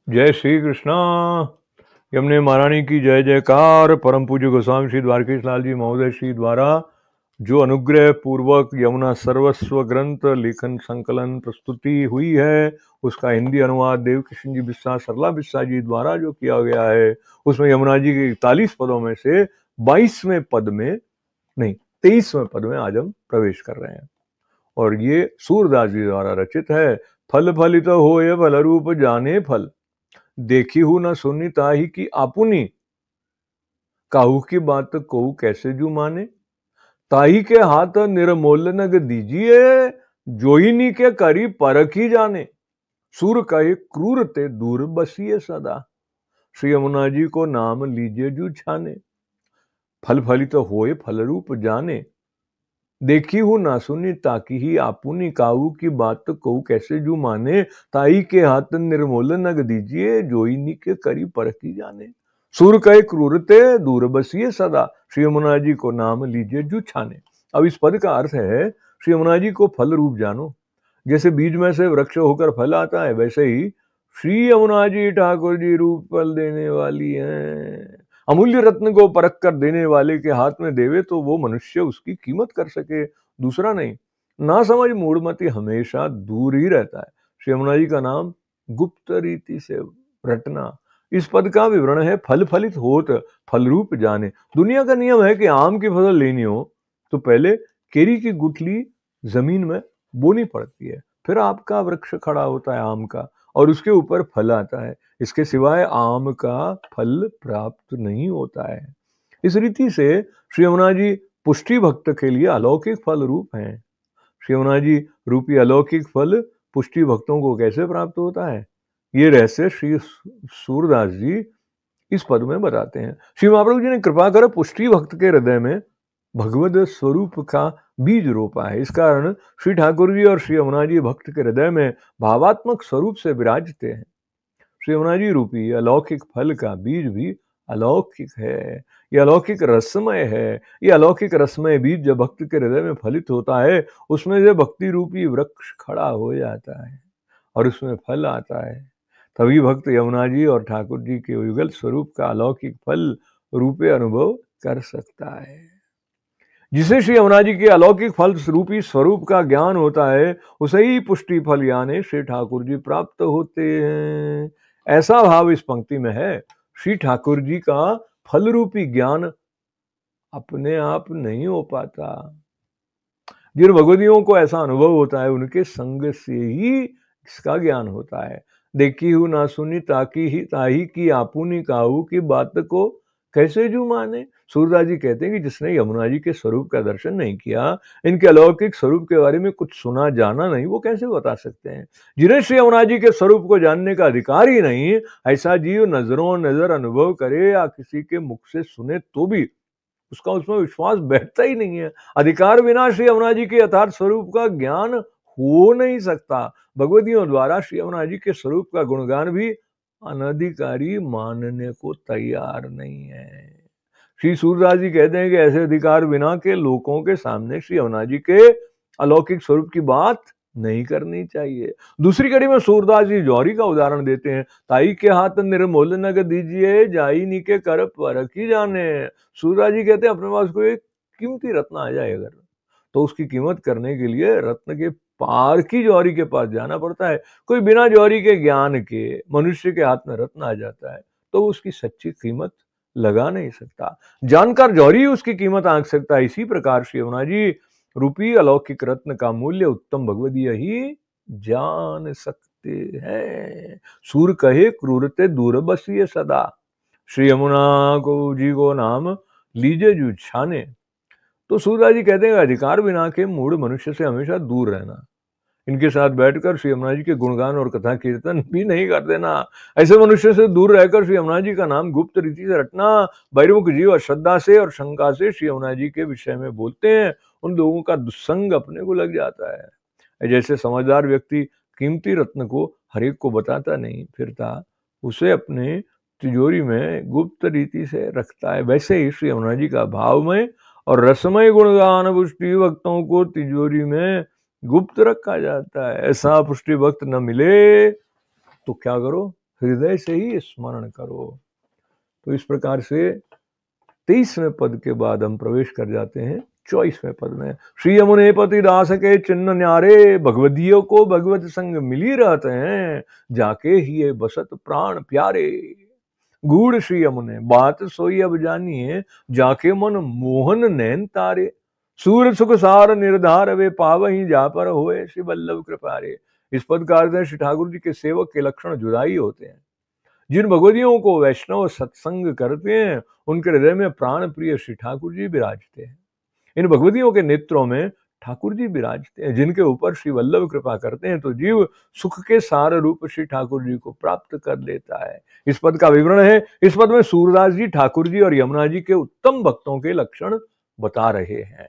जय श्री कृष्णा। यमुने महारानी की जय जयकार। परम पूज्य गोस्वामी श्री द्वारकेश लाल जी महोदय श्री द्वारा जो अनुग्रह पूर्वक यमुना सर्वस्व ग्रंथ लेखन संकलन प्रस्तुति हुई है, उसका हिंदी अनुवाद देवकृष्ण जी बिस्सा सरला बिस्सा जी द्वारा जो किया गया है, उसमें यमुना जी के 41 पदों में से 22वें पद में नहीं 23वें पद में आज हम प्रवेश कर रहे हैं। और ये सूरदास जी द्वारा रचित है। फल फलित होय फल रूप जाने फल, देखी हूं न सुनी ताही की आपुनी, काहू की बात कहू कैसे जू माने, ताही के हाथ निर्मोल नग दीजिए, जोहिनी के करी परख ही जाने, सुर कहे क्रूर ते दूर बसिए सदा, श्री यमुना जी को नाम लीजिए जू छाने। फल फलित होए फल रूप जाने, देखी हूं ना सुनी ताकि ही आपुनी, काहू की बात कहू कैसे जू माने, ताई के हाथ निर्मोल नग दीजिए, जोइनी के करी परखी जाने, सुर कहे क्रूरते दूर बसिए सदा, श्री यमुना जी को नाम लीजिए जू छाने। अब इस पद का अर्थ है श्री यमुना जी को फल रूप जानो। जैसे बीज में से वृक्ष होकर फल आता है, वैसे ही श्री यमुना जी ठाकुर जी रूप फल देने वाली हैं। अमूल्य रत्न को परख कर देने वाले के हाथ में देवे तो वो मनुष्य उसकी कीमत कर सके, दूसरा नहीं। ना समझ मूढ़मति हमेशा दूर ही रहता है। श्री यमुना जी का नाम गुप्त रीति से रटना। इस पद का विवरण है फल फलित होत फल रूप जाने। दुनिया का नियम है कि आम की फसल लेनी हो तो पहले केरी की गुठली जमीन में बोनी पड़ती है, फिर आपका वृक्ष खड़ा होता है आम का, और उसके ऊपर फल आता है। इसके सिवाय आम का फल प्राप्त नहीं होता है। इस रीति से श्री यमुना जी पुष्टि भक्त के लिए अलौकिक फल रूप हैं। श्री यमुना जी रूपी अलौकिक फल पुष्टि भक्तों को कैसे प्राप्त होता है, ये रहस्य श्री सूरदास जी इस पद में बताते हैं। श्री महाप्रभु जी ने कृपा कर पुष्टि भक्त के हृदय में भगवद स्वरूप का बीज रोपा है। इस कारण श्री ठाकुर जी और श्री यमुना जी भक्त के हृदय में भावात्मक स्वरूप से विराजते हैं। श्री यमुना जी रूपी अलौकिक फल का बीज भी अलौकिक है, यह अलौकिक रसमय है। यह अलौकिक रसमय बीज जब भक्त के हृदय में फलित होता है, उसमें से भक्ति रूपी वृक्ष खड़ा हो जाता है और उसमें फल आता है। तभी भक्त यमुना जी और ठाकुर जी के युगल स्वरूप का अलौकिक फल रूपे अनुभव कर सकता है। जिसे श्री यमुना जी के अलौकिक फल रूपी स्वरूप का ज्ञान होता है, उसे ही पुष्टि फल यानी श्री ठाकुर जी प्राप्त होते हैं। ऐसा भाव इस पंक्ति में है। श्री ठाकुर जी का फल रूपी ज्ञान अपने आप नहीं हो पाता। जिन भगवदियों को ऐसा अनुभव होता है, उनके संग से ही इसका ज्ञान होता है। देखी हूं ना सुनी ताही की आपुनी, काहू की बात को कैसे जू माने। सूरदास जी कहते हैं कि जिसने यमुना जी के स्वरूप का दर्शन नहीं किया, इनके अलौकिक स्वरूप के बारे में कुछ सुना जाना नहीं, वो कैसे बता सकते हैं। जिन्हें श्री यमुना जी के स्वरूप को जानने का अधिकार ही नहीं, ऐसा जीव नजरों नजर अनुभव करे या किसी के मुख से सुने तो भी उसका उसमें विश्वास बैठता ही नहीं है। अधिकार बिना श्री यमुना जी के यथार्थ स्वरूप का ज्ञान हो नहीं सकता। भगवदियों द्वारा श्री यमुना जी के स्वरूप का गुणगान भी अनधिकारी मानने को तैयार नहीं है। श्री सूरदास जी कहते हैं कि ऐसे अधिकार बिना के लोगों के सामने श्री यमुना जी के अलौकिक स्वरूप की बात नहीं करनी चाहिए। दूसरी कड़ी में सूरदास जी जौहरी का उदाहरण देते हैं। ताई के हाथ निर्मोल नग दीजिए, जाई नी के कर परखी जाने। सूरदास जी कहते हैं अपने पास कोई कीमती रत्न आ जाए अगर, तो उसकी कीमत करने के लिए रत्न के पार की जौहरी के पास जाना पड़ता है। कोई बिना जौहरी के ज्ञान के मनुष्य के हाथ में रत्न आ जाता है तो उसकी सच्ची कीमत लगा नहीं सकता। जानकार जौहरी उसकी कीमत आंक सकता है। इसी प्रकार श्री यमुना जी रूपी अलौकिक रत्न का मूल्य उत्तम भगवदीय ही जान सकते हैं। सूर कहे क्रूरते दूर बसिए सदा, श्री यमुना को जी को नाम लीजे जू छाने। तो सूरदास जी कहते हैं अधिकार बिना के मूढ़ मनुष्य से हमेशा दूर रहना, इनके साथ बैठकर श्री यमुना जी के गुणगान और कथा कीर्तन भी नहीं कर देना। ऐसे मनुष्य से दूर रहकर श्री यमुना जी का नाम गुप्त रीति से रटना। बहिर्मुख जीव अश्रद्धा से और शंका से श्री यमुना जी के विषय में बोलते हैं, उन लोगों का दुस्संग अपने को लग जाता है। जैसे समझदार व्यक्ति कीमती रत्न को हरेक को बताता नहीं फिरता, उसे अपने तिजोरी में गुप्त रीति से रखता है, वैसे ही श्री यमुना जी का भावमय और रसमय गुणगान पुष्टि भक्तों को तिजोरी में गुप्त रखा जाता है। ऐसा पुष्टि भक्त न मिले तो क्या करो, हृदय से ही स्मरण करो। तो इस प्रकार से 23वें पद के बाद हम प्रवेश कर जाते हैं 24वें पद में। श्री यमुने पति दास के चिन्ह न्यारे, भगवदियों को भगवत संग मिली रहते हैं, जाके ही ये बसत प्राण प्यारे। गूढ़ श्री यमुने बात सोई अब जानिए, जाके मन मोहन नैन तारे। सूर सुख सार निर्धार वे पावही, जा पर होए श्री वल्लभ कृपारे। इस पद का अर्थ है श्री ठाकुर जी के सेवक के लक्षण जुदाई होते हैं। जिन भगवदियों को वैष्णव सत्संग करते हैं, उनके हृदय में प्राण प्रिय श्री ठाकुर जी विराजते हैं। इन भगवदियों के नेत्रों में ठाकुर जी विराजते हैं। जिनके ऊपर श्री वल्लभ कृपा करते हैं, तो जीव सुख के सार रूप श्री ठाकुर जी को प्राप्त कर लेता है। इस पद का विवरण है। इस पद में सूरदास जी ठाकुर जी और यमुना जी के उत्तम भक्तों के लक्षण बता रहे हैं।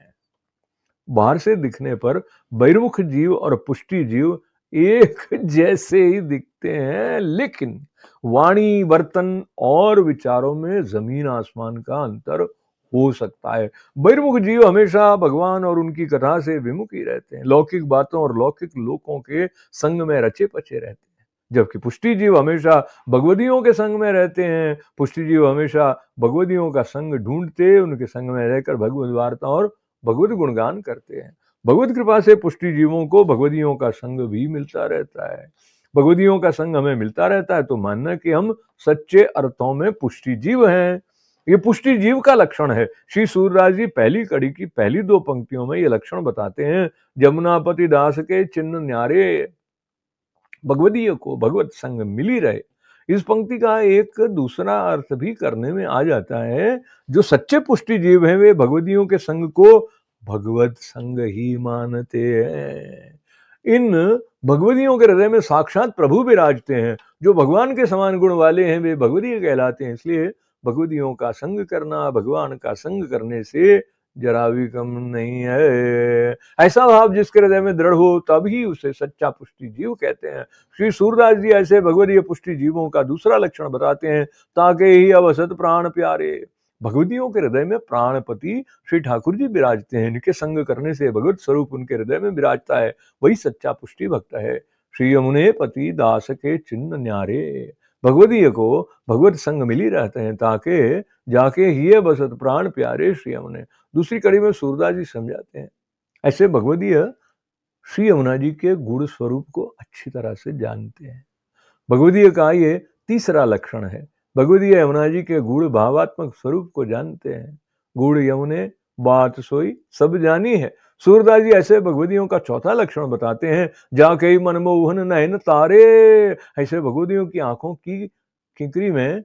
बाहर से दिखने पर बहिर्मुख जीव और पुष्टि जीव एक जैसे ही दिखते हैं, लेकिन वाणी, बर्तन और विचारों में जमीन आसमान का अंतर हो सकता है। बहिर्मुख जीव हमेशा भगवान और उनकी कथा से विमुख ही रहते हैं, लौकिक बातों और लौकिक लोकों के संग में रचे पचे रहते हैं। जबकि पुष्टि जीव हमेशा भगवदियों के संग में रहते हैं। पुष्टि जीव हमेशा भगवदियों का संग ढूंढते, उनके संग में रहकर भगवद वार्ता और भगवत गुणगान करते हैं। भगवत कृपा से पुष्टि जीवों को भगवदियों का संग भी मिलता रहता है। भगवदियों का संग हमें मिलता रहता है तो मानना कि हम सच्चे अर्थों में पुष्टि जीव हैं। ये पुष्टि जीव का लक्षण है। श्री सूरदास जी पहली कड़ी की पहली 2 पंक्तियों में ये लक्षण बताते हैं। जमुनापति दास के चिन्ह न्यारे, भगवदीय को भगवत संग मिली रहे। इस पंक्ति का एक दूसरा अर्थ भी करने में आ जाता है। जो सच्चे पुष्टि जीव हैं, वे भगवदियों के संग को भगवत संग ही मानते हैं। इन भगवदियों के हृदय में साक्षात प्रभु विराजते हैं। जो भगवान के समान गुण वाले हैं, वे भगवदीय कहलाते हैं। इसलिए भगवदियों का संग करना, भगवान का संग करने से जरा भी कम नहीं है। ऐसा भाव जिसके हृदय में दृढ़ हो, तभी उसे सच्चा पुष्टि जीव कहते हैं। श्री सूरदास जी ऐसे भगवदीय पुष्टि जीवों का दूसरा लक्षण बताते हैं। ताके ही अवसत प्राण प्यारे। भगवदियों के हृदय में प्राणपति श्री ठाकुर जी विराजते हैं। इनके संग करने से भगवत स्वरूप उनके हृदय में विराजता है। वही सच्चा पुष्टि भक्त है। श्री यमुने पति दास के चिन्ह न्यारे, भगवदीय को भगवत संग मिली रहते हैं, ताके जाके ही बसत प्राण प्यारे श्री यमुने। दूसरी कड़ी में सूरदास जी समझाते हैं, ऐसे भगवदीय श्री यमुना जी के गुण स्वरूप को अच्छी तरह से जानते हैं। भगवदीय का ये तीसरा लक्षण है। भगवदीय यमुना जी के गुण भावात्मक स्वरूप को जानते हैं। गुण यमुने बात सोई सब जानी है। सूरदास जी ऐसे भगवदियों का चौथा लक्षण बताते हैं। जाके मनमोहन नयन तारे, ऐसे भगवदियों की आंखों की किंकरी में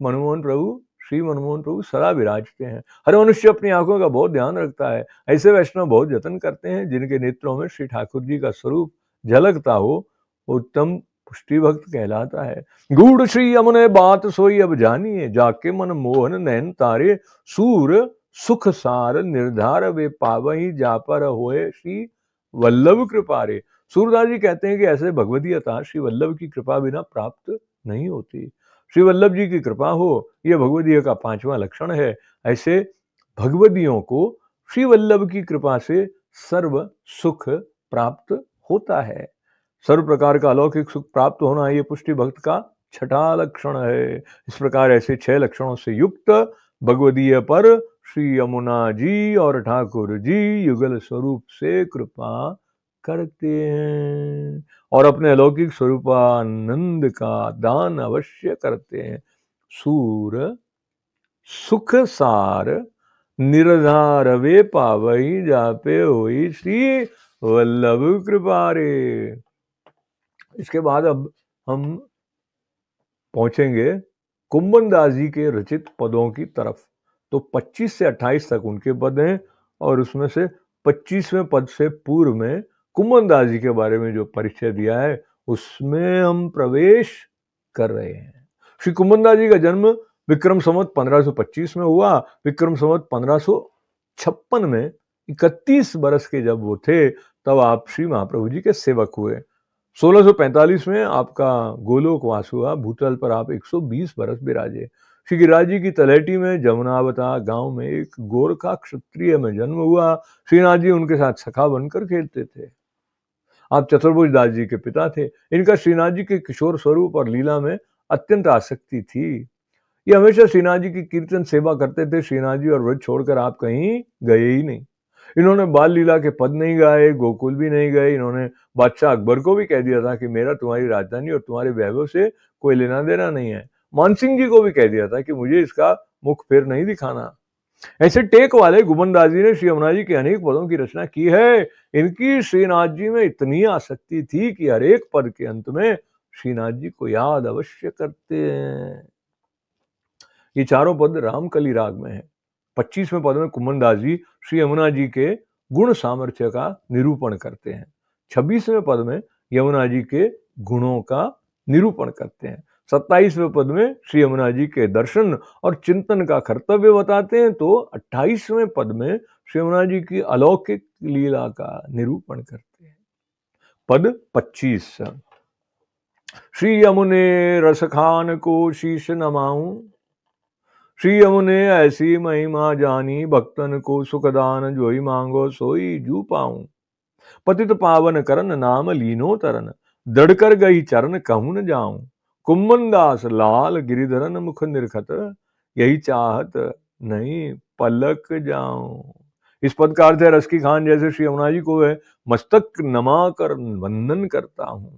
मनमोहन प्रभु, श्री मनमोहन प्रभु सदा विराजते हैं। हर मनुष्य अपनी आंखों का बहुत ध्यान रखता है। ऐसे वैष्णव बहुत जतन करते हैं जिनके नेत्रों में श्री ठाकुर जी का स्वरूप झलकता हो, उत्तम पुष्टि भक्त कहलाता है। गूढ़ श्री यमुने बात सोई अब जानिए, जाके मन मोहन नैन तारे। सूर सुख सार निर्धार वे पावही, जा पर होए श्री वल्लभ कृपारे। सूरदास जी कहते हैं कि ऐसे भगवदीयता श्री वल्लभ की कृपा बिना प्राप्त नहीं होती। श्री वल्लभ जी की कृपा हो, यह भगवदीय का 5वां लक्षण है। ऐसे भगवदियों को श्री वल्लभ की कृपा से सर्व सुख प्राप्त होता है। सर्व प्रकार का अलौकिक सुख प्राप्त होना, यह पुष्टि भक्त का 6ठा लक्षण है। इस प्रकार ऐसे 6 लक्षणों से युक्त भगवदीय पर श्री यमुना जी और ठाकुर जी युगल स्वरूप से कृपा करते हैं और अपने अलौकिक स्वरूपानंद का दान अवश्य करते हैं। सूर सुख सार निर्धार वे पावई, जापे होई श्री वल्लभ कृपारे। इसके बाद अब हम पहुंचेंगे कुंभन दास जी के रचित पदों की तरफ। तो 25 से 28 तक उनके पद हैं और उसमें से 25वें पद से पूर्व में कुंभन दास जी के बारे में जो परिचय दिया है, उसमें हम प्रवेश कर रहे हैं। श्री कुंभन दास जी का जन्म विक्रम संवत 1525 में हुआ। विक्रम संवत 1556 में 31 बरस के जब वो थे, तब आप श्री महाप्रभु जी के सेवक हुए। 1645 में आपका गोलोकवास हुआ। भूतल पर आप 120 बरस विराजे। श्री गिरिराज जी की तलहटी में जमुनावता गांव में एक गोरखा क्षत्रिय में जन्म हुआ। श्रीनाथ जी उनके साथ सखा बनकर खेलते थे। आप चतुर्भुज दास जी के पिता थे। इनका श्रीनाथ जी के किशोर स्वरूप और लीला में अत्यंत आसक्ति थी। ये हमेशा श्रीनाथ जी की कीर्तन सेवा करते थे। श्रीनाथ जी और व्रज छोड़कर आप कहीं गए ही नहीं। इन्होंने बाल लीला के पद नहीं गाए, गोकुल भी नहीं गए। इन्होंने बादशाह अकबर को भी कह दिया था कि मेरा तुम्हारी राजधानी और तुम्हारे वैभव से कोई लेना देना नहीं है। मानसिंह जी को भी कह दिया था कि मुझे इसका मुख फिर नहीं दिखाना। ऐसे टेक वाले गोविंददास जी ने श्री यमुना जी के अनेक पदों की रचना की है। इनकी श्रीनाथ जी में इतनी आसक्ति थी कि हर एक पद के अंत में श्रीनाथ जी को याद अवश्य करते हैं। ये चारों पद रामकली राग में है। 25वें पद में कुम्मनदास जी श्री यमुना जी के गुण सामर्थ्य का निरूपण करते हैं। 26वें पद में यमुना जी के गुणों का निरूपण करते हैं। 27वें पद में श्री यमुना जी के दर्शन और चिंतन का कर्तव्य बताते हैं। तो 28वें पद में श्री यमुना जी की अलौकिक लीला का निरूपण करते हैं। पद 25, श्री यमुने रसखान को शीश नमाऊं, श्री यमुने ऐसी महिमा जानी, भक्तन को सुखदान जोई मांगो सोई जू पाऊं। पतित पावन करन नाम लीनो तरन, दृढ़ कर गई चरण कहूं न जाऊं। कुम्मनदास लाल गिरिधरन मुख निरखत, यही चाहत नहीं पलक जाऊं। इस पद का अर्थ है, रस की खान जैसे श्री यमुना जी को है मस्तक नमा कर वंदन करता हूं।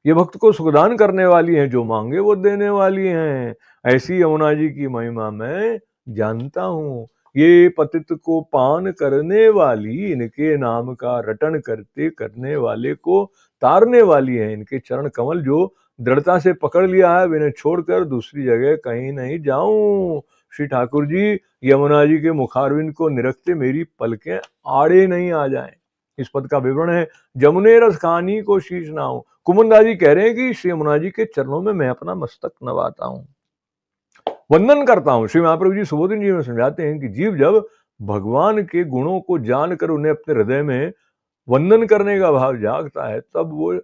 ये भक्त को सुखदान करने वाली हैं, जो मांगे वो देने वाली हैं। ऐसी यमुना जी की महिमा मैं जानता हूं। ये पतित को पान करने वाली, इनके नाम का रटन करते करने वाले को तारने वाली है। इनके चरण कमल जो दृढ़ता से पकड़ लिया है, इन्हें छोड़कर दूसरी जगह कहीं नहीं जाऊं। श्री ठाकुर जी यमुना जी के मुखारविंद को निरखते मेरी पलकें आड़े नहीं आ जाएं। इस पद का विवरण है, जमुने रस खानी को शीश नाऊं। कुम्मनदास जी कह रहे हैं कि श्री यमुना जी के चरणों में मैं अपना मस्तक नवाता हूं, वंदन करता हूं। श्री महाप्रभु जी सुबोधन जी में समझाते हैं कि जीव जब भगवान के गुणों को जानकर उन्हें अपने हृदय में वंदन करने का भाव जागता है, तब वो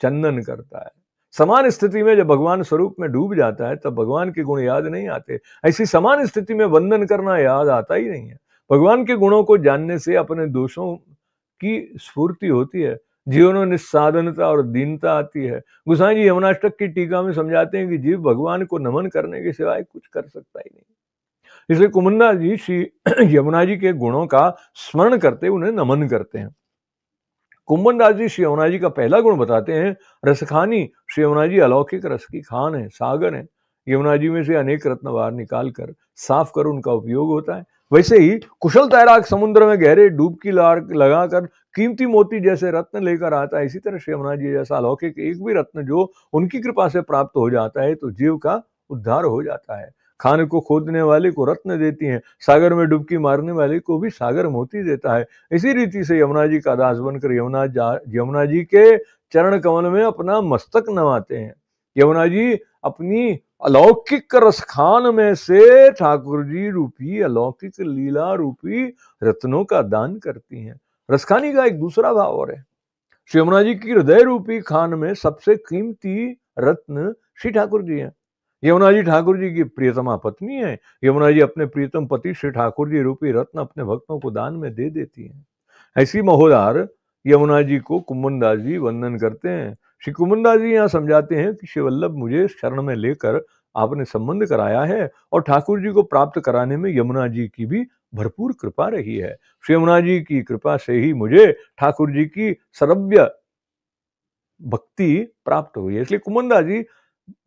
चंदन करता है। समान स्थिति में जब भगवान स्वरूप में डूब जाता है, तब भगवान के गुण याद नहीं आते। ऐसी समान स्थिति में वंदन करना याद आता ही नहीं है। भगवान के गुणों को जानने से अपने दोषों की स्फूर्ति होती है, जीवन में निस्साधनता और दीनता आती है। गोसाई जी यमुनाष्टक की टीका में समझाते हैं कि जीव भगवान को नमन करने के सिवाय कुछ कर सकता ही नहीं। इसलिए कुम्मनदास जी श्री यमुना जी के गुणों का स्मरण करते उन्हें नमन करते हैं। कुम्मनदास जी श्री यमुना जी का पहला गुण बताते हैं, रसखानी। श्री यमुना जी अलौकिक रस की खान है, सागर है। यमुना जी में से अनेक रत्न बाहर निकाल कर साफ कर उनका उपयोग होता है। वैसे ही कुशल तैराक समुद्र में गहरे डुबकी लगाकर कीमती मोती जैसे रत्न लेकर आता है, इसी तरह श्री यमुना जी जैसा अलौकिक एक भी रत्न जो उनकी कृपा से प्राप्त हो जाता है, तो जीव का उद्धार हो जाता है। खान को खोदने वाले को रत्न देती हैं, सागर में डुबकी मारने वाले को भी सागर मोती देता है। इसी रीति से यमुना जी का दास बनकर यमुना जी के चरण कमल में अपना मस्तक नवाते हैं। यमुना जी अपनी अलौकिक रसखान में से ठाकुर जी रूपी अलौकिक लीला रूपी रत्नों का दान करती हैं। रसखानी का एक दूसरा भाव और है, श्री यमुना जी की हृदय रूपी खान में सबसे कीमती रत्न श्री ठाकुर जी हैं। यमुना जी ठाकुर जी की प्रियतमा पत्नी है। यमुना जी अपने प्रियतम पति श्री ठाकुर जी रूपी रत्न अपने भक्तों को दान में दे देती हैं। ऐसी महोदार यमुना जी को कुम्मनदास जी वंदन करते हैं। श्री कुम्मनदास जी यहाँ समझाते हैं कि श्री वल्लभ मुझे शरण में लेकर आपने संबंध कराया है, और ठाकुर जी को प्राप्त कराने में यमुना जी की भी भरपूर कृपा रही है। श्री यमुना जी की कृपा से ही मुझे ठाकुर जी की सर्वव्य भक्ति प्राप्त हुई है। इसलिए कुम्मनदास जी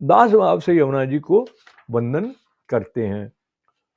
दास भाव से यमुना जी को वंदन करते हैं।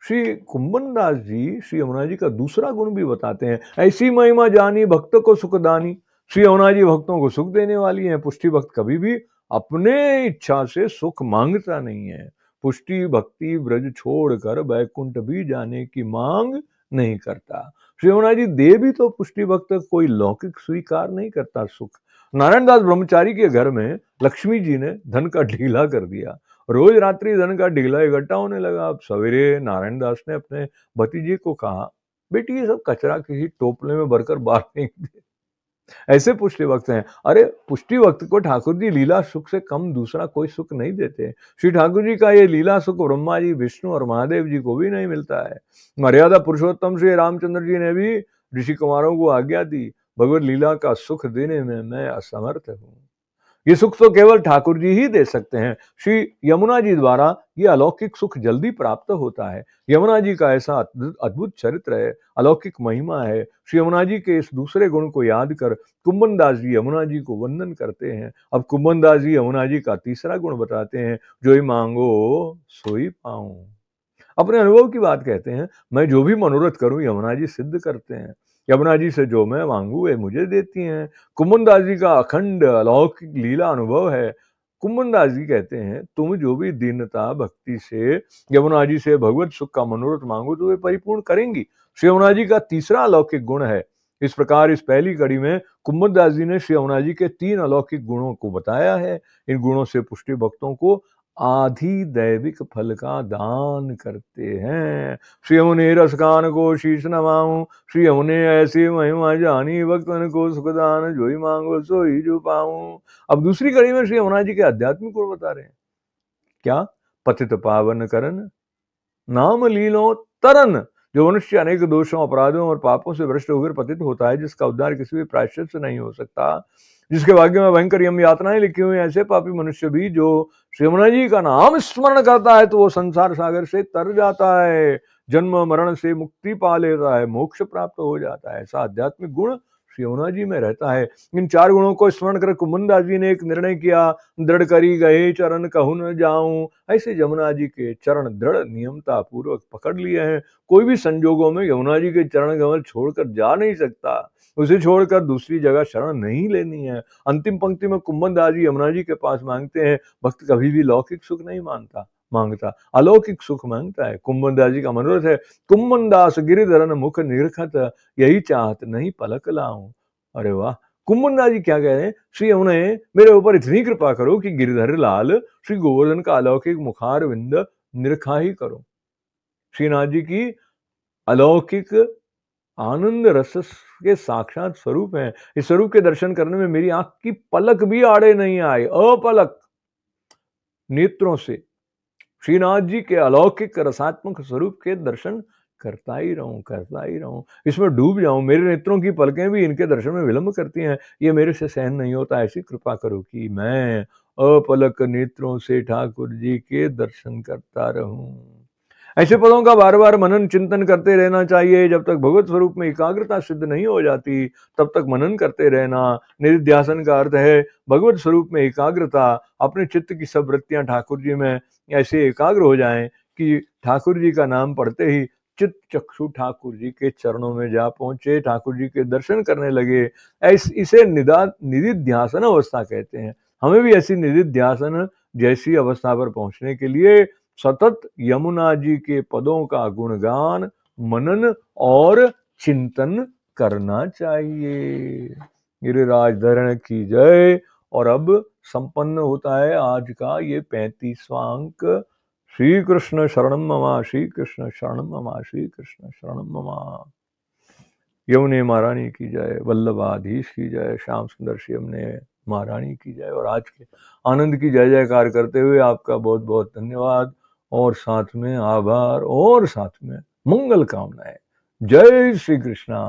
श्री कुम्मनदास जी श्री यमुना जी का दूसरा गुण भी बताते हैं, ऐसी महिमा जानी भक्त को सुखदानी। श्री यमुना जी भक्तों को सुख देने वाली हैं। पुष्टि भक्त कभी भी अपने इच्छा से सुख मांगता नहीं है। पुष्टि भक्ति ब्रज छोड़कर बैकुंठ भी जाने की मांग नहीं करता। श्री यमुना जी दे भी तो पुष्टि भक्त कोई लौकिक स्वीकार नहीं करता सुख। नारायण दास ब्रह्मचारी के घर में लक्ष्मी जी ने धन का ढीला कर दिया। रोज रात्रि धन का ढीला इकट्ठा होने लगा। अब सवेरे नारायण दास ने अपने भतीजे को कहा, बेटी ये सब कचरा किसी टोपले में भरकर बाहर फेंक दे। ऐसे पुष्टि भक्त हैं। अरे पुष्टि भक्त को ठाकुर जी लीला सुख से कम दूसरा कोई सुख नहीं देते। श्री ठाकुर जी का ये लीला सुख ब्रह्मा जी, विष्णु और महादेव जी को भी नहीं मिलता है। मर्यादा पुरुषोत्तम श्री रामचंद्र जी ने भी ऋषि कुमारों को आज्ञा दी, भगवत लीला का सुख देने में मैं असमर्थ हूँ। ये सुख तो केवल ठाकुर जी ही दे सकते हैं। श्री यमुना जी द्वारा ये अलौकिक सुख जल्दी प्राप्त होता है। यमुना जी का ऐसा अद्भुत चरित्र है, अलौकिक महिमा है। श्री यमुना जी के इस दूसरे गुण को याद कर कुंभन दास जी यमुना जी को वंदन करते हैं। अब कुंभन दास जी यमुना जी का तीसरा गुण बताते हैं, जो ही मांगो सोई पाऊं। अपने अनुभव की बात कहते हैं, मैं जो भी मनोरथ करूं यमुना जी सिद्ध करते हैं। यमुना जी से जो मैं मांगू वे मुझे देती हैं। कुंभन दास जी का अखंड अलौकिक लीला अनुभव है। कुंभन दास जी कहते हैं, तुम जो भी दीनता भक्ति से यमुना जी से भगवत सुख का मनोरथ मांगो तो वे परिपूर्ण करेंगी। श्री यमुना जी का तीसरा अलौकिक गुण है। इस प्रकार इस पहली कड़ी में कुंभन दास जी ने श्री यमुना जी के 3 अलौकिक गुणों को बताया है। इन गुणों से पुष्टि भक्तों को आधि दैविक फल का दान करते हैं। श्री यमुने रसकान को शीश नवाऊं, श्री यमुने ऐसी महिमा जानी, भक्तन को सुखदान जो ही मांगो सो ही जो पाऊं। अब दूसरी कड़ी में श्री यमुना जी के आध्यात्मिक गुण बता रहे हैं। क्या? पतित पावन करन, नाम लीलो तरन। जो मनुष्य अनेक दोषों, अपराधों और पापों से भ्रष्ट होकर पतित होता है, जिसका उद्धार किसी भी प्रायश्चित से नहीं हो सकता, जिसके भाग्य में भयंकर यम यातनाएं लिखी हुई, ऐसे पापी मनुष्य भी जो श्री यमुना जी का नाम स्मरण करता है तो वो संसार सागर से तर जाता है, जन्म मरण से मुक्ति पा लेता है, मोक्ष प्राप्त हो जाता है। ऐसा आध्यात्मिक गुण श्री यमुना जी में रहता है। इन 4 गुणों को स्मरण कर कुंभन दास जी ने एक निर्णय किया, दृढ़ करी गए चरण कहूं न जाऊं। ऐसे यमुना जी के चरण दृढ़ नियमता पूर्वक पकड़ लिए हैं। कोई भी संजोगों में यमुना जी के चरण कमल छोड़कर जा नहीं सकता, उसे छोड़कर दूसरी जगह शरण नहीं लेनी है। अंतिम पंक्ति में कुंभन दास जी यमुना जी के पास मांगते हैं, भक्त कभी भी लौकिक सुख नहीं मांगता, अलौकिक सुख मांगता है। कुंभन दास जी का मनोरथ है, कुंभन दास गिरिधरन मुख निरखत, यही चाहत नहीं पलक लाऊं। अरे वाह! कुंभन दास जी क्या कह रहे हैं, श्री यमुने मेरे ऊपर इतनी कृपा करो कि गिरिधर लाल श्री गोवर्धन का अलौकिक मुखार विंद निरखा ही करो। श्रीनाथ जी की अलौकिक आनंद रस के साक्षात स्वरूप हैं। इस स्वरूप के दर्शन करने में मेरी आंख की पलक भी आड़े नहीं आए। अपलक नेत्रों से श्रीनाथ जी के अलौकिक रसात्मक स्वरूप के दर्शन करता ही रहूं, इसमें डूब जाऊं। मेरे नेत्रों की पलकें भी इनके दर्शन में विलंब करती हैं, ये मेरे से सहन नहीं होता। ऐसी कृपा करो कि मैं अपलक नेत्रों से ठाकुर जी के दर्शन करता रहूं। ऐसे पदों का बार बार मनन चिंतन करते रहना चाहिए। जब तक भगवत स्वरूप में एकाग्रता सिद्ध नहीं हो जाती, तब तक मनन करते रहना। निधिध्यासन का अर्थ है भगवत स्वरूप में एकाग्रता। अपने चित्त की सब वृत्तियां ठाकुर जी में ऐसे एकाग्र हो जाएं कि ठाकुर जी का नाम पढ़ते ही चित्त चक्षु ठाकुर जी के चरणों में जा पहुंचे, ठाकुर जी के दर्शन करने लगे। इसे निधिध्यासन अवस्था कहते हैं। हमें भी ऐसी निधिध्यासन जैसी अवस्था पर पहुंचने के लिए सतत यमुना जी के पदों का गुणगान, मनन और चिंतन करना चाहिए। गिरिराज धरण की जय। और अब संपन्न होता है आज का ये 35वां अंक। श्री कृष्ण शरणम ममा, श्री कृष्ण शरणम ममा, श्री कृष्ण शरणम ममा। यमुने महारानी की जय, वल्लभाधीश की जय, श्याम सुंदर श्री यमुने महारानी की जय। और आज के आनंद की जय जयकार करते हुए आपका बहुत बहुत धन्यवाद, और साथ में आभार, और साथ में मंगल कामनाएं। जय श्री कृष्णा।